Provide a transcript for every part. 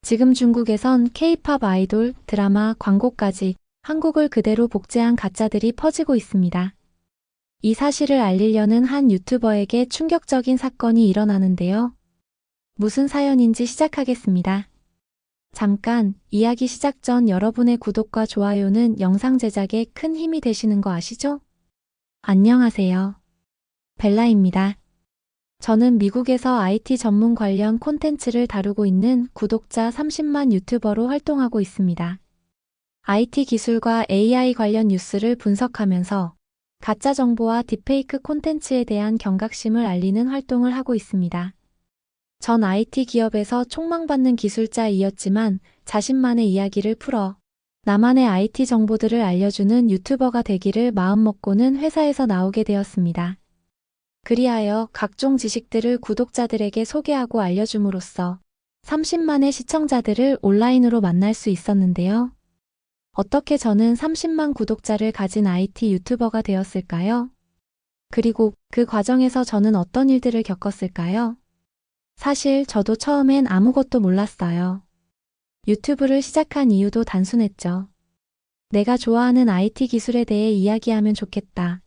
지금 중국에선 K-팝 아이돌, 드라마, 광고까지 한국을 그대로 복제한 가짜들이 퍼지고 있습니다. 이 사실을 알리려는 한 유튜버에게 충격적인 사건이 일어나는데요. 무슨 사연인지 시작하겠습니다. 잠깐, 이야기 시작 전 여러분의 구독과 좋아요는 영상 제작에 큰 힘이 되시는 거 아시죠? 안녕하세요. 벨라입니다. 저는 미국에서 IT 전문 관련 콘텐츠를 다루고 있는 구독자 30만 유튜버로 활동하고 있습니다. IT 기술과 AI 관련 뉴스를 분석하면서 가짜 정보와 딥페이크 콘텐츠에 대한 경각심을 알리는 활동을 하고 있습니다. 전 IT 기업에서 촉망받는 기술자이었지만 자신만의 이야기를 풀어 나만의 IT 정보들을 알려주는 유튜버가 되기를 마음먹고는 회사에서 나오게 되었습니다. 그리하여 각종 지식들을 구독자들에게 소개하고 알려줌으로써 30만의 시청자들을 온라인으로 만날 수 있었는데요. 어떻게 저는 30만 구독자를 가진 IT 유튜버가 되었을까요? 그리고 그 과정에서 저는 어떤 일들을 겪었을까요? 사실 저도 처음엔 아무것도 몰랐어요. 유튜브를 시작한 이유도 단순했죠. 내가 좋아하는 IT 기술에 대해 이야기하면 좋겠다.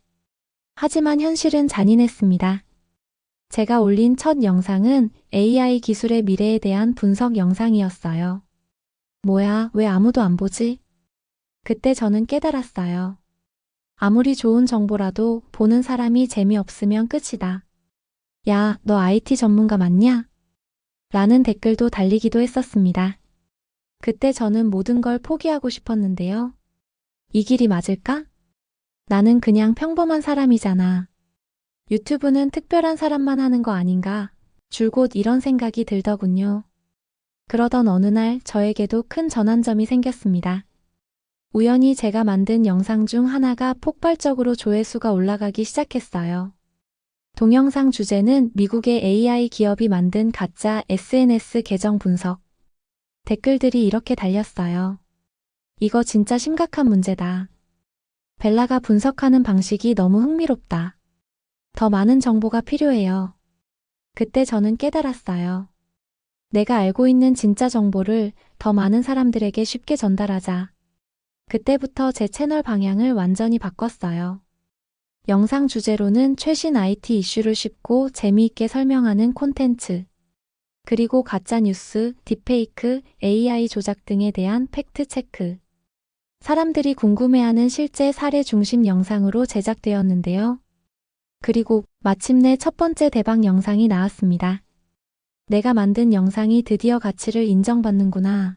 하지만 현실은 잔인했습니다. 제가 올린 첫 영상은 AI 기술의 미래에 대한 분석 영상이었어요. 뭐야, 왜 아무도 안 보지? 그때 저는 깨달았어요. 아무리 좋은 정보라도 보는 사람이 재미없으면 끝이다. 야, 너 IT 전문가 맞냐? 라는 댓글도 달리기도 했었습니다. 그때 저는 모든 걸 포기하고 싶었는데요. 이 길이 맞을까? 나는 그냥 평범한 사람이잖아. 유튜브는 특별한 사람만 하는 거 아닌가? 줄곧 이런 생각이 들더군요. 그러던 어느 날 저에게도 큰 전환점이 생겼습니다. 우연히 제가 만든 영상 중 하나가 폭발적으로 조회수가 올라가기 시작했어요. 동영상 주제는 미국의 AI 기업이 만든 가짜 SNS 계정 분석. 댓글들이 이렇게 달렸어요. 이거 진짜 심각한 문제다. 벨라가 분석하는 방식이 너무 흥미롭다. 더 많은 정보가 필요해요. 그때 저는 깨달았어요. 내가 알고 있는 진짜 정보를 더 많은 사람들에게 쉽게 전달하자. 그때부터 제 채널 방향을 완전히 바꿨어요. 영상 주제로는 최신 IT 이슈를 쉽고 재미있게 설명하는 콘텐츠, 그리고 가짜뉴스, 딥페이크, AI 조작 등에 대한 팩트체크. 사람들이 궁금해하는 실제 사례 중심 영상으로 제작되었는데요. 그리고 마침내 첫 번째 대박 영상이 나왔습니다. 내가 만든 영상이 드디어 가치를 인정받는구나.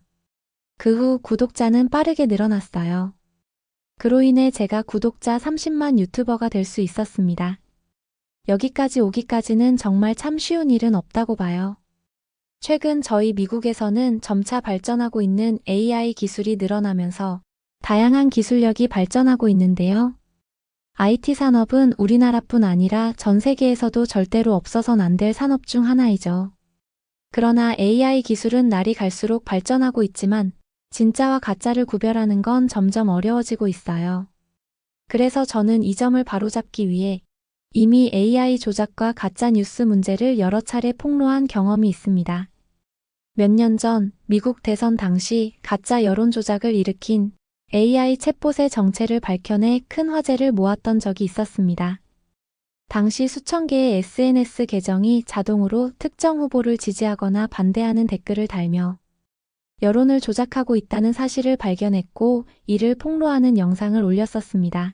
그 후 구독자는 빠르게 늘어났어요. 그로 인해 제가 구독자 30만 유튜버가 될 수 있었습니다. 여기까지 오기까지는 정말 참 쉬운 일은 없다고 봐요. 최근 저희 미국에서는 점차 발전하고 있는 AI 기술이 늘어나면서 다양한 기술력이 발전하고 있는데요. IT 산업은 우리나라뿐 아니라 전 세계에서도 절대로 없어선 안 될 산업 중 하나이죠. 그러나 AI 기술은 날이 갈수록 발전하고 있지만 진짜와 가짜를 구별하는 건 점점 어려워지고 있어요. 그래서 저는 이 점을 바로잡기 위해 이미 AI 조작과 가짜 뉴스 문제를 여러 차례 폭로한 경험이 있습니다. 몇 년 전 미국 대선 당시 가짜 여론 조작을 일으킨 AI 챗봇의 정체를 밝혀내 큰 화제를 모았던 적이 있었습니다. 당시 수천 개의 SNS 계정이 자동으로 특정 후보를 지지하거나 반대하는 댓글을 달며 여론을 조작하고 있다는 사실을 발견했고 이를 폭로하는 영상을 올렸었습니다.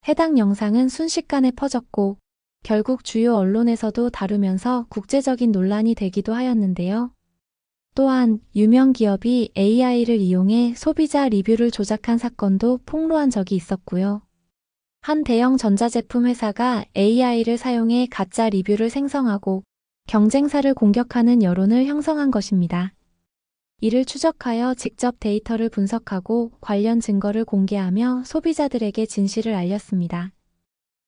해당 영상은 순식간에 퍼졌고 결국 주요 언론에서도 다루면서 국제적인 논란이 되기도 하였는데요. 또한 유명 기업이 AI를 이용해 소비자 리뷰를 조작한 사건도 폭로한 적이 있었고요. 한 대형 전자제품 회사가 AI를 사용해 가짜 리뷰를 생성하고 경쟁사를 공격하는 여론을 형성한 것입니다. 이를 추적하여 직접 데이터를 분석하고 관련 증거를 공개하며 소비자들에게 진실을 알렸습니다.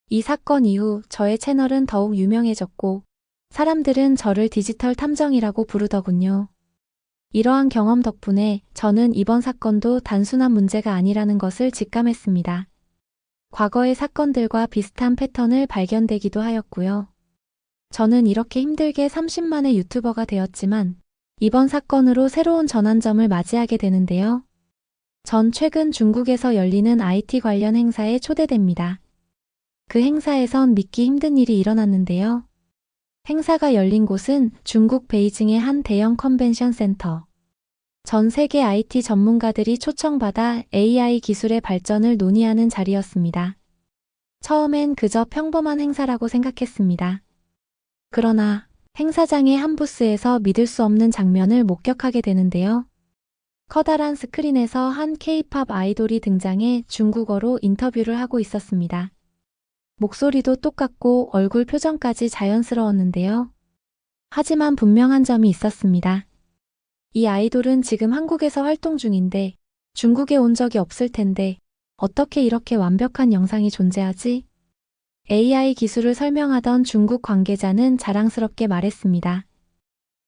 이 사건 이후 저의 채널은 더욱 유명해졌고 사람들은 저를 디지털 탐정이라고 부르더군요. 이러한 경험 덕분에 저는 이번 사건도 단순한 문제가 아니라는 것을 직감했습니다. 과거의 사건들과 비슷한 패턴을 발견되기도 하였고요. 저는 이렇게 힘들게 30만의 유튜버가 되었지만 이번 사건으로 새로운 전환점을 맞이하게 되는데요. 전 최근 중국에서 열리는 IT 관련 행사에 초대됩니다. 그 행사에선 믿기 힘든 일이 일어났는데요. 행사가 열린 곳은 중국 베이징의 한 대형 컨벤션 센터. 전 세계 IT 전문가들이 초청받아 AI 기술의 발전을 논의하는 자리였습니다. 처음엔 그저 평범한 행사라고 생각했습니다. 그러나 행사장의 한 부스에서 믿을 수 없는 장면을 목격하게 되는데요. 커다란 스크린에서 한 K-팝 아이돌이 등장해 중국어로 인터뷰를 하고 있었습니다. 목소리도 똑같고 얼굴 표정까지 자연스러웠는데요. 하지만 분명한 점이 있었습니다. 이 아이돌은 지금 한국에서 활동 중인데 중국에 온 적이 없을 텐데 어떻게 이렇게 완벽한 영상이 존재하지? AI 기술을 설명하던 중국 관계자는 자랑스럽게 말했습니다.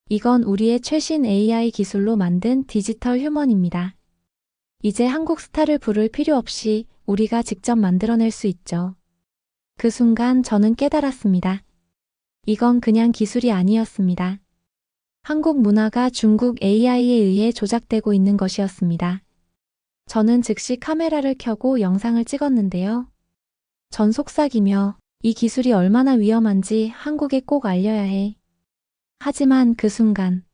이건 우리의 최신 AI 기술로 만든 디지털 휴먼입니다. 이제 한국 스타를 부를 필요 없이 우리가 직접 만들어낼 수 있죠. 그 순간 저는 깨달았습니다. 이건 그냥 기술이 아니었습니다. 한국 문화가 중국 AI에 의해 조작되고 있는 것이었습니다. 저는 즉시 카메라를 켜고 영상을 찍었는데요. 전 속삭이며 이 기술이 얼마나 위험한지 한국에 꼭 알려야 해. 하지만 그 순간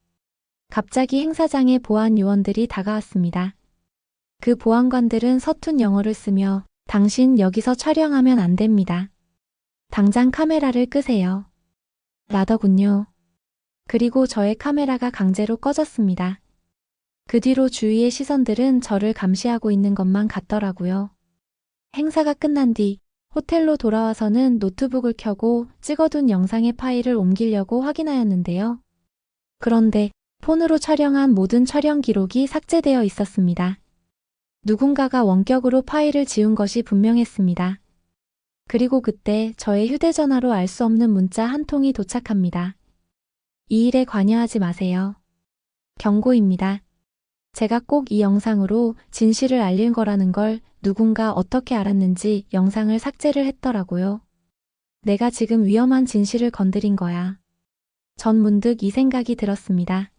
갑자기 행사장에 보안 요원들이 다가왔습니다. 그 보안관들은 서툰 영어를 쓰며 당신 여기서 촬영하면 안 됩니다. 당장 카메라를 끄세요. 라더군요. 그리고 저의 카메라가 강제로 꺼졌습니다. 그 뒤로 주위의 시선들은 저를 감시하고 있는 것만 같더라고요. 행사가 끝난 뒤 호텔로 돌아와서는 노트북을 켜고 찍어둔 영상의 파일을 옮기려고 확인하였는데요. 그런데 폰으로 촬영한 모든 촬영 기록이 삭제되어 있었습니다. 누군가가 원격으로 파일을 지운 것이 분명했습니다. 그리고 그때 저의 휴대전화로 알 수 없는 문자 한 통이 도착합니다. 이 일에 관여하지 마세요. 경고입니다. 제가 꼭 이 영상으로 진실을 알릴 거라는 걸 누군가 어떻게 알았는지 영상을 삭제를 했더라고요. 내가 지금 위험한 진실을 건드린 거야. 전 문득 이 생각이 들었습니다.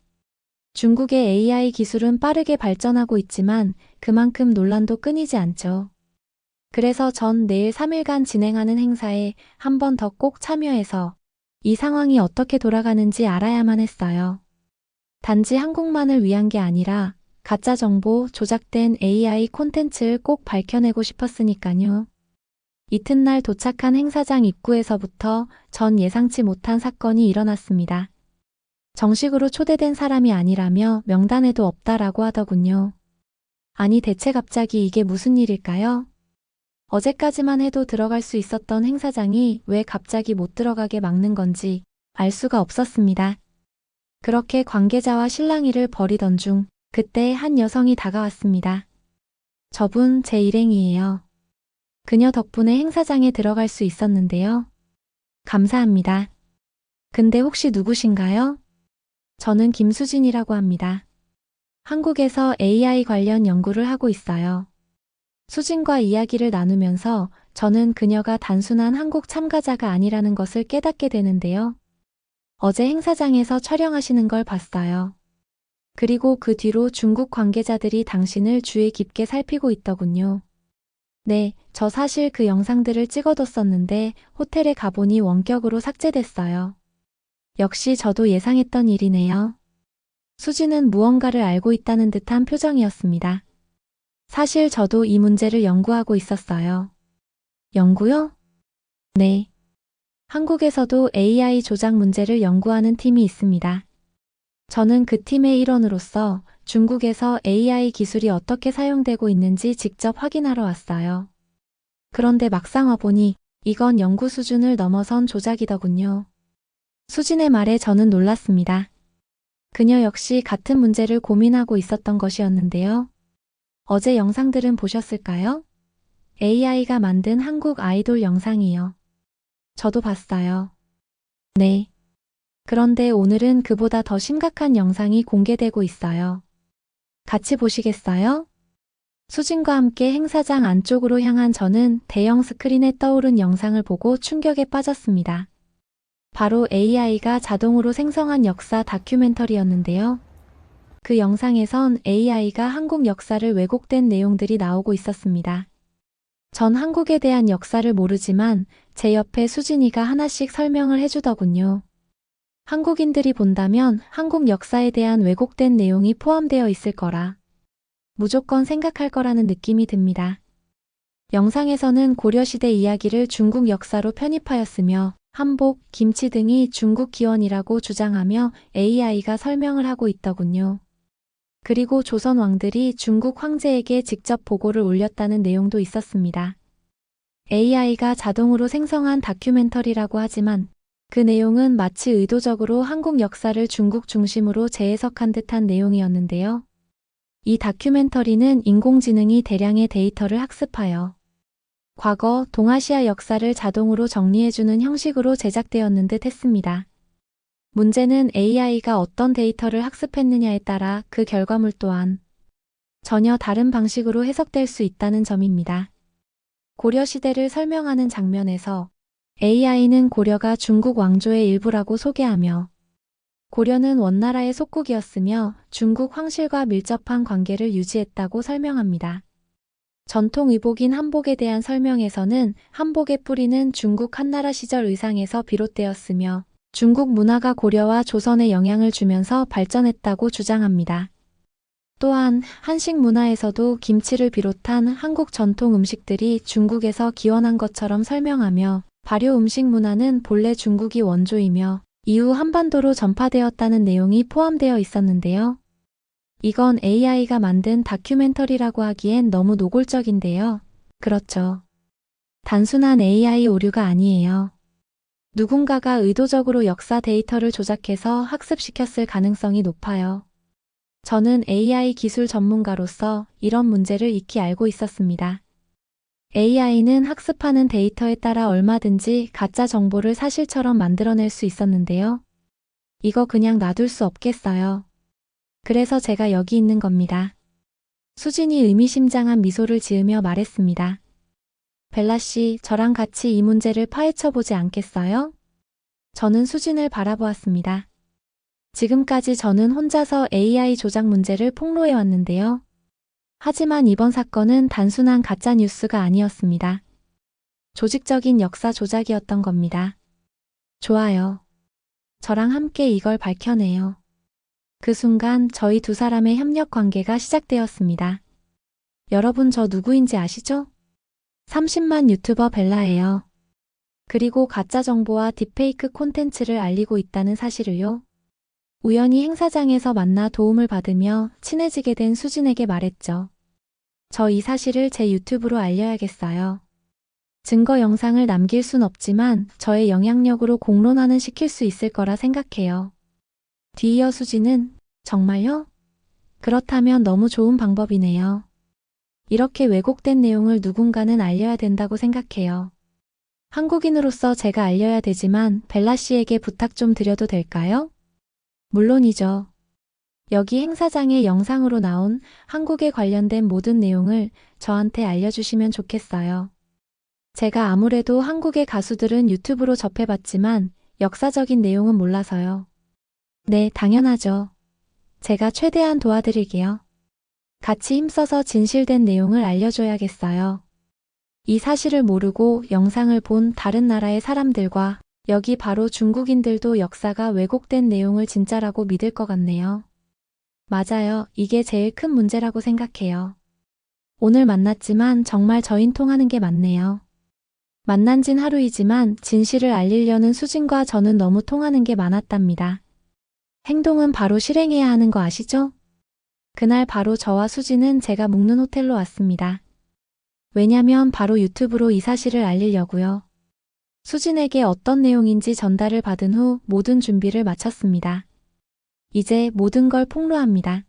중국의 AI 기술은 빠르게 발전하고 있지만 그만큼 논란도 끊이지 않죠. 그래서 전 내일 3일간 진행하는 행사에 한 번 더 꼭 참여해서 이 상황이 어떻게 돌아가는지 알아야만 했어요. 단지 한국만을 위한 게 아니라 가짜 정보, 조작된 AI 콘텐츠를 꼭 밝혀내고 싶었으니까요. 이튿날 도착한 행사장 입구에서부터 전 예상치 못한 사건이 일어났습니다. 정식으로 초대된 사람이 아니라며 명단에도 없다라고 하더군요. 아니 대체 갑자기 이게 무슨 일일까요? 어제까지만 해도 들어갈 수 있었던 행사장이 왜 갑자기 못 들어가게 막는 건지 알 수가 없었습니다. 그렇게 관계자와 실랑이를 벌이던 중 그때 한 여성이 다가왔습니다. 저분 제 일행이에요. 그녀 덕분에 행사장에 들어갈 수 있었는데요. 감사합니다. 근데 혹시 누구신가요? 저는 김수진이라고 합니다. 한국에서 AI 관련 연구를 하고 있어요. 수진과 이야기를 나누면서 저는 그녀가 단순한 한국 참가자가 아니라는 것을 깨닫게 되는데요. 어제 행사장에서 촬영하시는 걸 봤어요. 그리고 그 뒤로 중국 관계자들이 당신을 주의 깊게 살피고 있더군요. 네, 저 사실 그 영상들을 찍어뒀었는데 호텔에 가보니 원격으로 삭제됐어요. 역시 저도 예상했던 일이네요. 수진은 무언가를 알고 있다는 듯한 표정이었습니다. 사실 저도 이 문제를 연구하고 있었어요. 연구요? 네. 한국에서도 AI 조작 문제를 연구하는 팀이 있습니다. 저는 그 팀의 일원으로서 중국에서 AI 기술이 어떻게 사용되고 있는지 직접 확인하러 왔어요. 그런데 막상 와보니 이건 연구 수준을 넘어선 조작이더군요. 수진의 말에 저는 놀랐습니다. 그녀 역시 같은 문제를 고민하고 있었던 것이었는데요. 어제 영상들은 보셨을까요? AI가 만든 한국 아이돌 영상이요. 저도 봤어요. 네. 그런데 오늘은 그보다 더 심각한 영상이 공개되고 있어요. 같이 보시겠어요? 수진과 함께 행사장 안쪽으로 향한 저는 대형 스크린에 떠오른 영상을 보고 충격에 빠졌습니다. 바로 AI가 자동으로 생성한 역사 다큐멘터리였는데요. 그 영상에선 AI가 한국 역사를 왜곡된 내용들이 나오고 있었습니다. 전 한국에 대한 역사를 모르지만 제 옆에 수진이가 하나씩 설명을 해주더군요. 한국인들이 본다면 한국 역사에 대한 왜곡된 내용이 포함되어 있을 거라 무조건 생각할 거라는 느낌이 듭니다. 영상에서는 고려시대 이야기를 중국 역사로 편입하였으며 한복, 김치 등이 중국 기원이라고 주장하며 AI가 설명을 하고 있더군요. 그리고 조선 왕들이 중국 황제에게 직접 보고를 올렸다는 내용도 있었습니다. AI가 자동으로 생성한 다큐멘터리라고 하지만 그 내용은 마치 의도적으로 한국 역사를 중국 중심으로 재해석한 듯한 내용이었는데요. 이 다큐멘터리는 인공지능이 대량의 데이터를 학습하여 과거 동아시아 역사를 자동으로 정리해주는 형식으로 제작되었는 듯 했습니다. 문제는 AI가 어떤 데이터를 학습했느냐에 따라 그 결과물 또한 전혀 다른 방식으로 해석될 수 있다는 점입니다. 고려시대를 설명하는 장면에서 AI는 고려가 중국 왕조의 일부라고 소개하며 고려는 원나라의 속국이었으며 중국 황실과 밀접한 관계를 유지했다고 설명합니다. 전통 의복인 한복에 대한 설명에서는 한복의 뿌리는 중국 한나라 시절 의상에서 비롯되었으며 중국 문화가 고려와 조선에 영향을 주면서 발전했다고 주장합니다. 또한 한식 문화에서도 김치를 비롯한 한국 전통 음식들이 중국에서 기원한 것처럼 설명하며 발효 음식 문화는 본래 중국이 원조이며 이후 한반도로 전파되었다는 내용이 포함되어 있었는데요. 이건 AI가 만든 다큐멘터리라고 하기엔 너무 노골적인데요. 그렇죠. 단순한 AI 오류가 아니에요. 누군가가 의도적으로 역사 데이터를 조작해서 학습시켰을 가능성이 높아요. 저는 AI 기술 전문가로서 이런 문제를 익히 알고 있었습니다. AI는 학습하는 데이터에 따라 얼마든지 가짜 정보를 사실처럼 만들어낼 수 있었는데요. 이거 그냥 놔둘 수 없겠어요. 그래서 제가 여기 있는 겁니다. 수진이 의미심장한 미소를 지으며 말했습니다. 벨라 씨, 저랑 같이 이 문제를 파헤쳐 보지 않겠어요? 저는 수진을 바라보았습니다. 지금까지 저는 혼자서 AI 조작 문제를 폭로해 왔는데요. 하지만 이번 사건은 단순한 가짜 뉴스가 아니었습니다. 조직적인 역사 조작이었던 겁니다. 좋아요. 저랑 함께 이걸 밝혀내요. 그 순간 저희 두 사람의 협력 관계가 시작되었습니다. 여러분 저 누구인지 아시죠? 30만 유튜버 벨라예요. 그리고 가짜 정보와 딥페이크 콘텐츠를 알리고 있다는 사실을요. 우연히 행사장에서 만나 도움을 받으며 친해지게 된 수진에게 말했죠. 저 이 사실을 제 유튜브로 알려야겠어요. 증거 영상을 남길 순 없지만 저의 영향력으로 공론화는 시킬 수 있을 거라 생각해요. 뒤이어 수진은 정말요? 그렇다면 너무 좋은 방법이네요. 이렇게 왜곡된 내용을 누군가는 알려야 된다고 생각해요. 한국인으로서 제가 알려야 되지만 벨라 씨에게 부탁 좀 드려도 될까요? 물론이죠. 여기 행사장의 영상으로 나온 한국에 관련된 모든 내용을 저한테 알려주시면 좋겠어요. 제가 아무래도 한국의 가수들은 유튜브로 접해봤지만 역사적인 내용은 몰라서요. 네, 당연하죠. 제가 최대한 도와드릴게요. 같이 힘써서 진실된 내용을 알려줘야겠어요. 이 사실을 모르고 영상을 본 다른 나라의 사람들과 여기 바로 중국인들도 역사가 왜곡된 내용을 진짜라고 믿을 것 같네요. 맞아요. 이게 제일 큰 문제라고 생각해요. 오늘 만났지만 정말 저인통하는 게 많네요. 만난 진 하루이지만 진실을 알리려는 수진과 저는 너무 통하는 게 많았답니다. 행동은 바로 실행해야 하는 거 아시죠? 그날 바로 저와 수진은 제가 묵는 호텔로 왔습니다. 왜냐면 바로 유튜브로 이 사실을 알리려고요. 수진에게 어떤 내용인지 전달을 받은 후 모든 준비를 마쳤습니다. 이제 모든 걸 폭로합니다.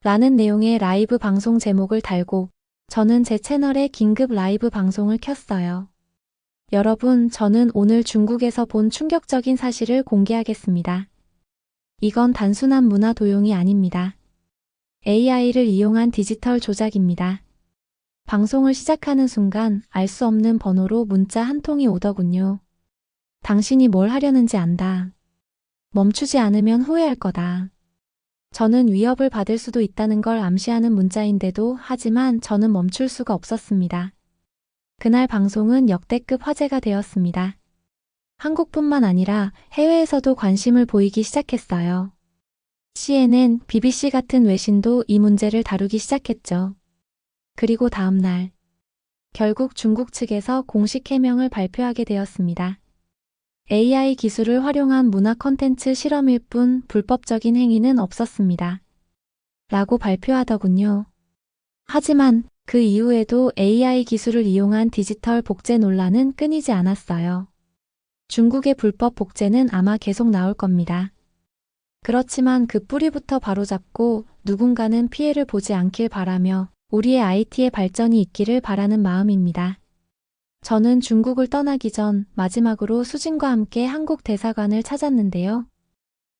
라는 내용의 라이브 방송 제목을 달고 저는 제 채널에 긴급 라이브 방송을 켰어요. 여러분, 저는 오늘 중국에서 본 충격적인 사실을 공개하겠습니다. 이건 단순한 문화 도용이 아닙니다. AI를 이용한 디지털 조작입니다. 방송을 시작하는 순간 알 수 없는 번호로 문자 한 통이 오더군요. 당신이 뭘 하려는지 안다. 멈추지 않으면 후회할 거다. 저는 위협을 받을 수도 있다는 걸 암시하는 문자인데도 하지만 저는 멈출 수가 없었습니다. 그날 방송은 역대급 화제가 되었습니다. 한국뿐만 아니라 해외에서도 관심을 보이기 시작했어요. CNN, BBC 같은 외신도 이 문제를 다루기 시작했죠. 그리고 다음 날, 결국 중국 측에서 공식 해명을 발표하게 되었습니다. AI 기술을 활용한 문화 콘텐츠 실험일 뿐 불법적인 행위는 없었습니다. 라고 발표하더군요. 하지만 그 이후에도 AI 기술을 이용한 디지털 복제 논란은 끊이지 않았어요. 중국의 불법 복제는 아마 계속 나올 겁니다. 그렇지만 그 뿌리부터 바로잡고 누군가는 피해를 보지 않길 바라며 우리의 IT의 발전이 있기를 바라는 마음입니다. 저는 중국을 떠나기 전 마지막으로 수진과 함께 한국 대사관을 찾았는데요.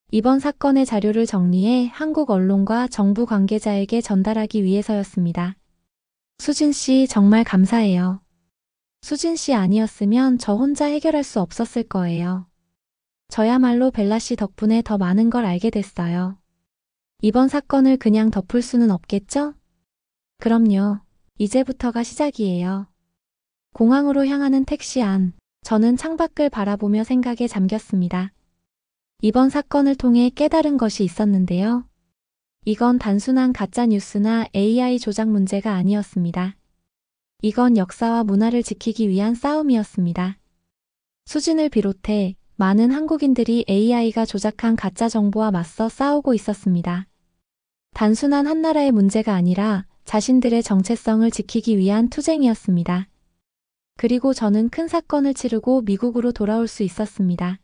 이번 사건의 자료를 정리해 한국 언론과 정부 관계자에게 전달하기 위해서였습니다. 수진 씨 정말 감사해요. 수진 씨 아니었으면 저 혼자 해결할 수 없었을 거예요. 저야말로 벨라 씨 덕분에 더 많은 걸 알게 됐어요. 이번 사건을 그냥 덮을 수는 없겠죠? 그럼요. 이제부터가 시작이에요. 공항으로 향하는 택시 안, 저는 창밖을 바라보며 생각에 잠겼습니다. 이번 사건을 통해 깨달은 것이 있었는데요. 이건 단순한 가짜뉴스나 AI 조작 문제가 아니었습니다. 이건 역사와 문화를 지키기 위한 싸움이었습니다. 수진을 비롯해 많은 한국인들이 AI가 조작한 가짜 정보와 맞서 싸우고 있었습니다. 단순한 한 나라의 문제가 아니라 자신들의 정체성을 지키기 위한 투쟁이었습니다. 그리고 저는 큰 사건을 치르고 미국으로 돌아올 수 있었습니다.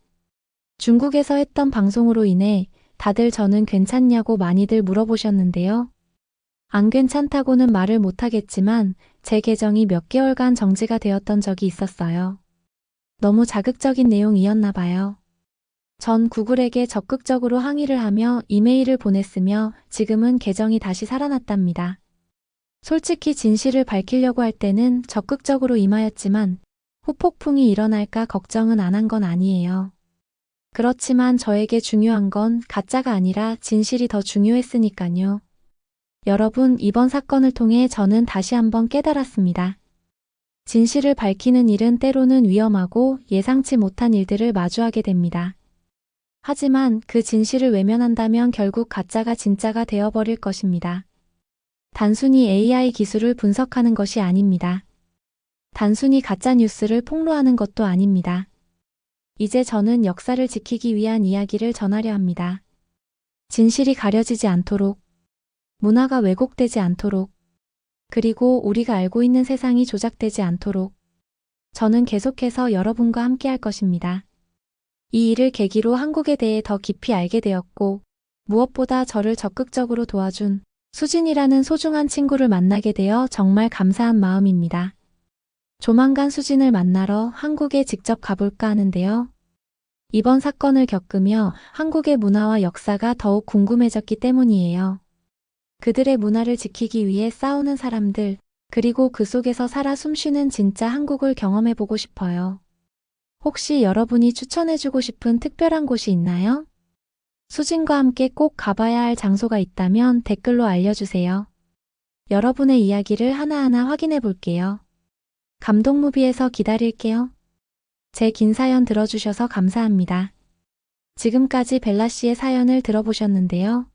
중국에서 했던 방송으로 인해 다들 저는 괜찮냐고 많이들 물어보셨는데요. 안 괜찮다고는 말을 못하겠지만 제 계정이 몇 개월간 정지가 되었던 적이 있었어요. 너무 자극적인 내용이었나 봐요. 전 구글에게 적극적으로 항의를 하며 이메일을 보냈으며 지금은 계정이 다시 살아났답니다. 솔직히 진실을 밝히려고 할 때는 적극적으로 임하였지만 후폭풍이 일어날까 걱정은 안 한 건 아니에요. 그렇지만 저에게 중요한 건 가짜가 아니라 진실이 더 중요했으니까요. 여러분, 이번 사건을 통해 저는 다시 한번 깨달았습니다. 진실을 밝히는 일은 때로는 위험하고 예상치 못한 일들을 마주하게 됩니다. 하지만 그 진실을 외면한다면 결국 가짜가 진짜가 되어버릴 것입니다. 단순히 AI 기술을 분석하는 것이 아닙니다. 단순히 가짜 뉴스를 폭로하는 것도 아닙니다. 이제 저는 역사를 지키기 위한 이야기를 전하려 합니다. 진실이 가려지지 않도록, 문화가 왜곡되지 않도록, 그리고 우리가 알고 있는 세상이 조작되지 않도록 저는 계속해서 여러분과 함께 할 것입니다. 이 일을 계기로 한국에 대해 더 깊이 알게 되었고 무엇보다 저를 적극적으로 도와준 수진이라는 소중한 친구를 만나게 되어 정말 감사한 마음입니다. 조만간 수진을 만나러 한국에 직접 가볼까 하는데요. 이번 사건을 겪으며 한국의 문화와 역사가 더욱 궁금해졌기 때문이에요. 그들의 문화를 지키기 위해 싸우는 사람들, 그리고 그 속에서 살아 숨쉬는 진짜 한국을 경험해보고 싶어요. 혹시 여러분이 추천해주고 싶은 특별한 곳이 있나요? 수진과 함께 꼭 가봐야 할 장소가 있다면 댓글로 알려주세요. 여러분의 이야기를 하나하나 확인해 볼게요. 감동무비에서 기다릴게요. 제 긴 사연 들어주셔서 감사합니다. 지금까지 벨라 씨의 사연을 들어보셨는데요.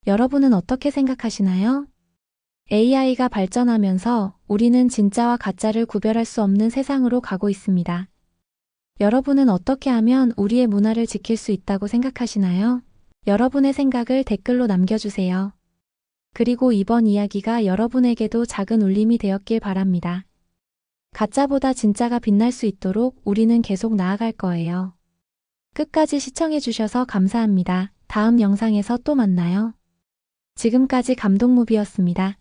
여러분은 어떻게 생각하시나요? AI가 발전하면서 우리는 진짜와 가짜를 구별할 수 없는 세상으로 가고 있습니다. 여러분은 어떻게 하면 우리의 문화를 지킬 수 있다고 생각하시나요? 여러분의 생각을 댓글로 남겨주세요. 그리고 이번 이야기가 여러분에게도 작은 울림이 되었길 바랍니다. 가짜보다 진짜가 빛날 수 있도록 우리는 계속 나아갈 거예요. 끝까지 시청해주셔서 감사합니다. 다음 영상에서 또 만나요. 지금까지 감동무비였습니다.